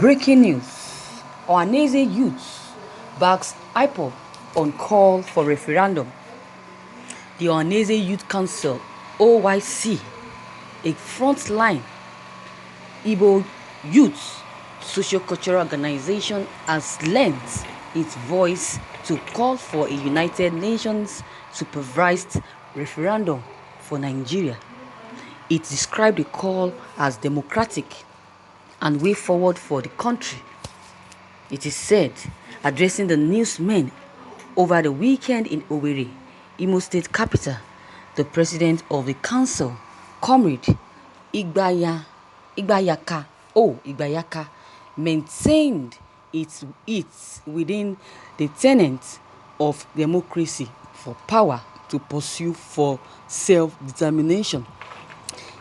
Breaking news. Ohanaeze youth backs IPOB on call for referendum. The Ohanaeze Youth Council, OYC, a frontline Igbo youth socio-cultural organization, has lent its voice to call for a United Nations supervised referendum for Nigeria. It described the call as democratic and way forward for the country. It is said, addressing the newsmen over the weekend in Owerri, Imo State capital, the president of the council, Comrade Igbayaka, maintained it within the tenets of democracy for power to pursue for self-determination.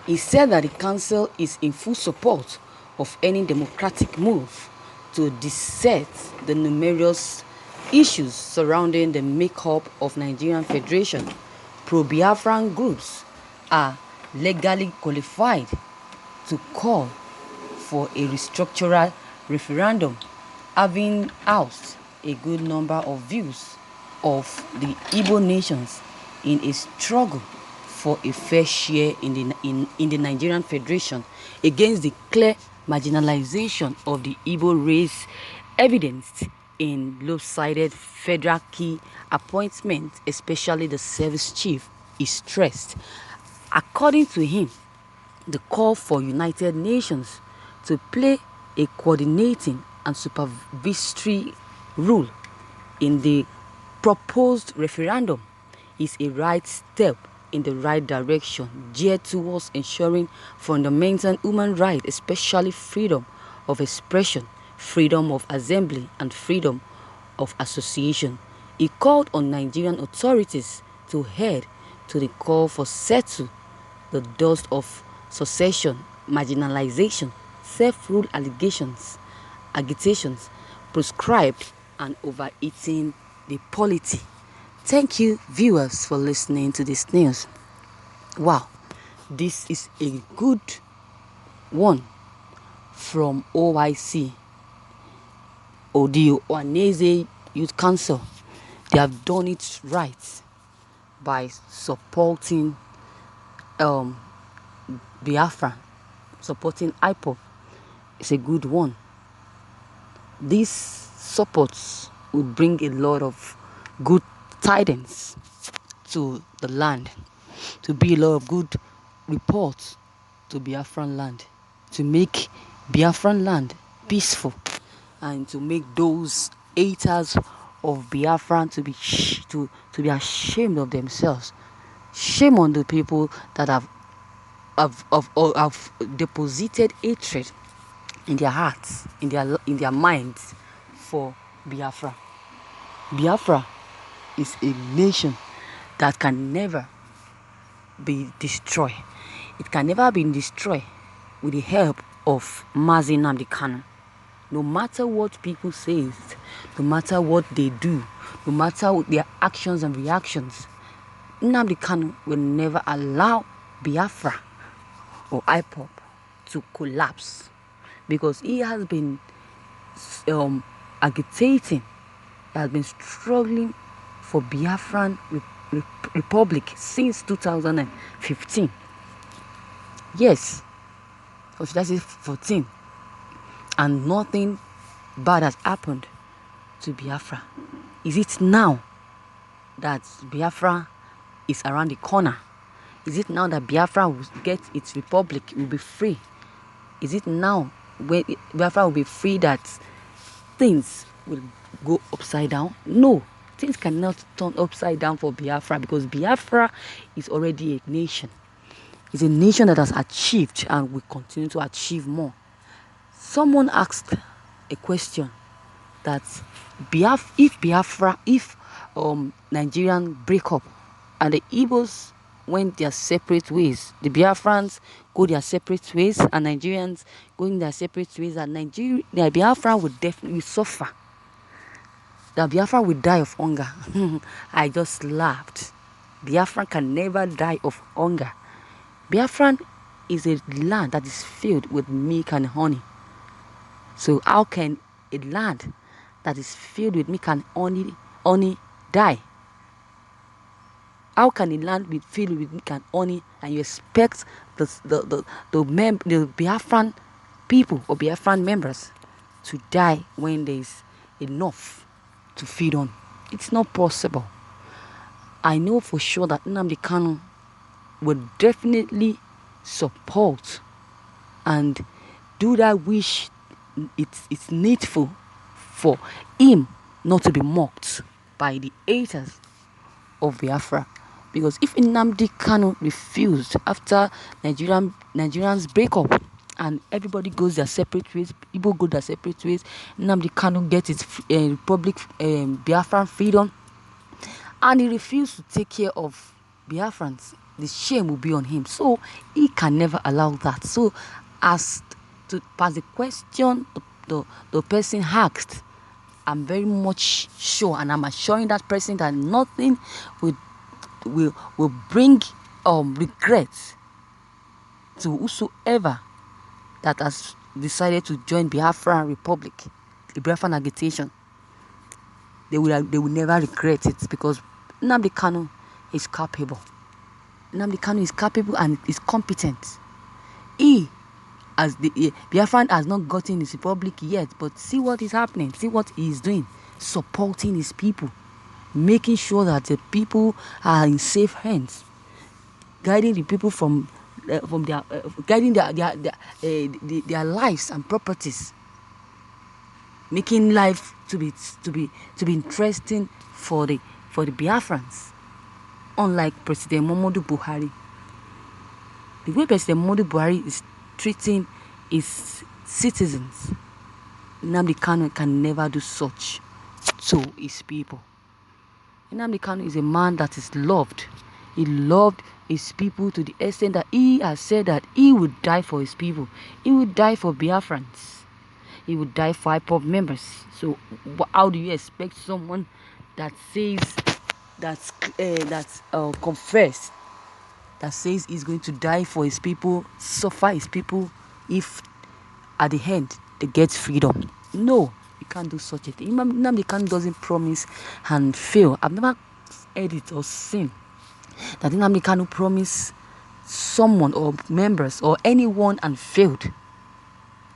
He said that the council is in full support of any democratic move to dissect the numerous issues surrounding the makeup of Nigerian Federation. Pro-Biafran groups are legally qualified to call for a restructural referendum, having housed a good number of views of the Igbo nations in a struggle for a fair share in the Nigerian Federation against the clear marginalization of the Igbo race evidenced in lopsided federal key appointments, especially the service chief, is stressed. According to him, the call for United Nations to play a coordinating and supervisory role in the proposed referendum is a right step in the right direction, geared towards ensuring fundamental human rights, especially freedom of expression, freedom of assembly, and freedom of association. He called on Nigerian authorities to heed to the call for settle the dust of secession, marginalization, self-rule allegations, agitations, proscribed, and overeating the polity. Thank you, viewers, for listening to this news. Wow, this is a good one from OYC, or the Ohanaeze Youth Council. They have done it right by supporting Biafra, supporting IPOB. It's a good one. These supports will bring a lot of good tidings to the land, to be a lot of good reports to Biafran land, to make Biafran land peaceful, and to make those haters of Biafran to be ashamed of themselves. Shame on the people that have deposited hatred in their hearts, in their minds for Biafra. Biafra is a nation that can never be destroyed. It can never be destroyed with the help of Mazi Nnamdi Kanu. No matter what people say, no matter what they do, no matter what their actions and reactions, Nnamdi Kanu will never allow Biafra or IPOB to collapse, because he has been agitating, he has been struggling for Biafran Republic since 2015. Yes, or should I say 14? And nothing bad has happened to Biafra. Is it now that Biafra is around the corner? Is it now that Biafra will get its republic, will be free? Is it now when Biafra will be free that things will go upside down? No, things cannot turn upside down for Biafra, because Biafra is already a nation. It's a nation that has achieved and will continue to achieve more. Someone asked a question that if Nigerian break up and the Igbos went their separate ways, the Biafrans go their separate ways, and Nigerians going their separate ways, and Biafra would definitely suffer. That Biafra will die of hunger. I just laughed. Biafra can never die of hunger. Biafran is a land that is filled with milk and honey. So how can a land that is filled with milk and honey die? How can a land be filled with milk and honey, and you expect the Biafran people or Biafran members to die when there is enough to feed on? It's not possible. I know for sure that Nnamdi Kanu will definitely support and do that which it's needful for him not to be mocked by the haters of Biafra. Because if Nnamdi Kanu refused after Nigerians break up and everybody goes their separate ways, people go their separate ways, Nnamdi Kanu gets its republic Biafran freedom, and he refused to take care of Biafrans, the shame will be on him. So he can never allow that. So as to pass the question the person asked, I'm very much sure, and I'm assuring that person that nothing will bring regret to whosoever that has decided to join Biafran Republic, the Biafran agitation. They will never regret it, because Nnamdi Kanu is capable. Nnamdi Kanu is capable and is competent. He, as the Biafran, has not gotten his republic yet, but see what is happening. See what he is doing, supporting his people, making sure that the people are in safe hands, guiding the people from their guiding their lives and properties, making life to be interesting for the Biafrans. Unlike President Muhammadu Buhari, the way President Muhammadu Buhari is treating his citizens, Nnamdi Kanu can never do such to his people. Nnamdi Kanu is a man that is loved. He loved his people to the extent that he has said that he would die for his people. He would die for Biafrans. He would die for IPOB members. So how do you expect someone that says confess, that says he's going to die for his people, suffer his people, if at the end they get freedom? No, you can't do such a thing. Nnamdi Kanu doesn't promise and fail. I've never heard it or seen that Nnamdi Kanu promised someone or members or anyone and failed.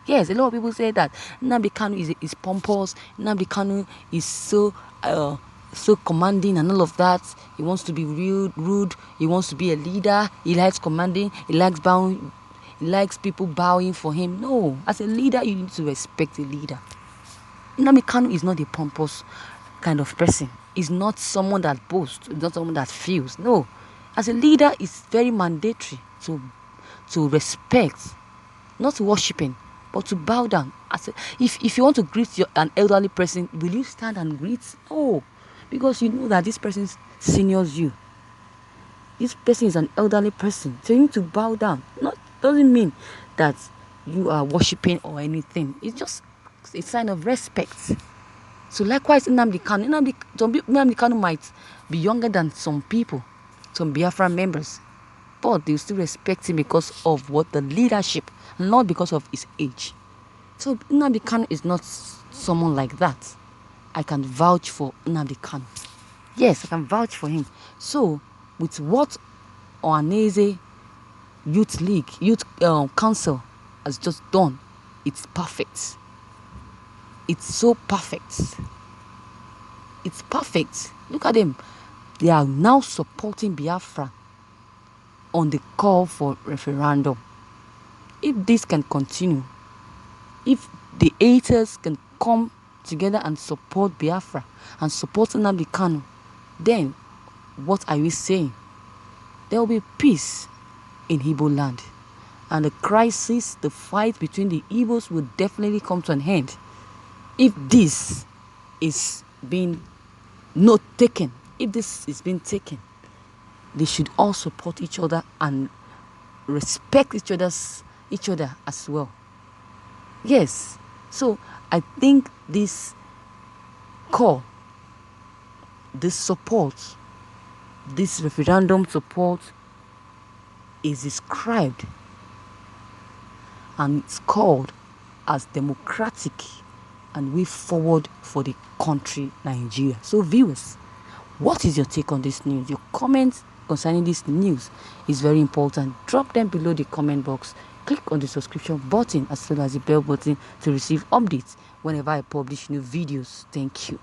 Yes, a lot of people say that Nnamdi Kanu is pompous. Nnamdi Kanu is so commanding and all of that. He wants to be rude. He wants to be a leader. He likes commanding. He likes bowing. He likes people bowing for him. No, as a leader, you need to respect a leader. Nnamdi Kanu is not a pompous kind of person. He's not someone that boasts. He's not someone that feels. No, as a leader, it's very mandatory to respect, not worshiping, but to bow down. If you want to greet an elderly person, will you stand and greet? No, because you know that this person seniors you. This person is an elderly person, so you need to bow down. Doesn't mean that you are worshiping or anything. It's just a sign of respect. So likewise, Nnamdi Kanu might be younger than some people, some Biafra members, but they still respect him because of what the leadership, not because of his age. So Nnamdi Kanu is not someone like that. I can vouch for Nnamdi Kanu. Yes, I can vouch for him. So with what Ohanaeze Youth Council has just done, it's perfect. It's so perfect. It's perfect. Look at them. They are now supporting Biafra on the call for referendum. If this can continue, if the haters can come together and support Biafra and support Nnamdi Kanu, then what are we saying? There will be peace in Igbo land, and the crisis, the fight between the Igbos will definitely come to an end. If this is being not taken, if this is being taken, they should all support each other and respect each other as well. Yes, so I think this call, this support, this referendum support is described and it's called as democratic and way forward for the country Nigeria. So viewers, what is your take on this news? Your comments concerning this news is very important. Drop them below the comment box. Click on the subscription button as well as the bell button to receive updates whenever I publish new videos. Thank you.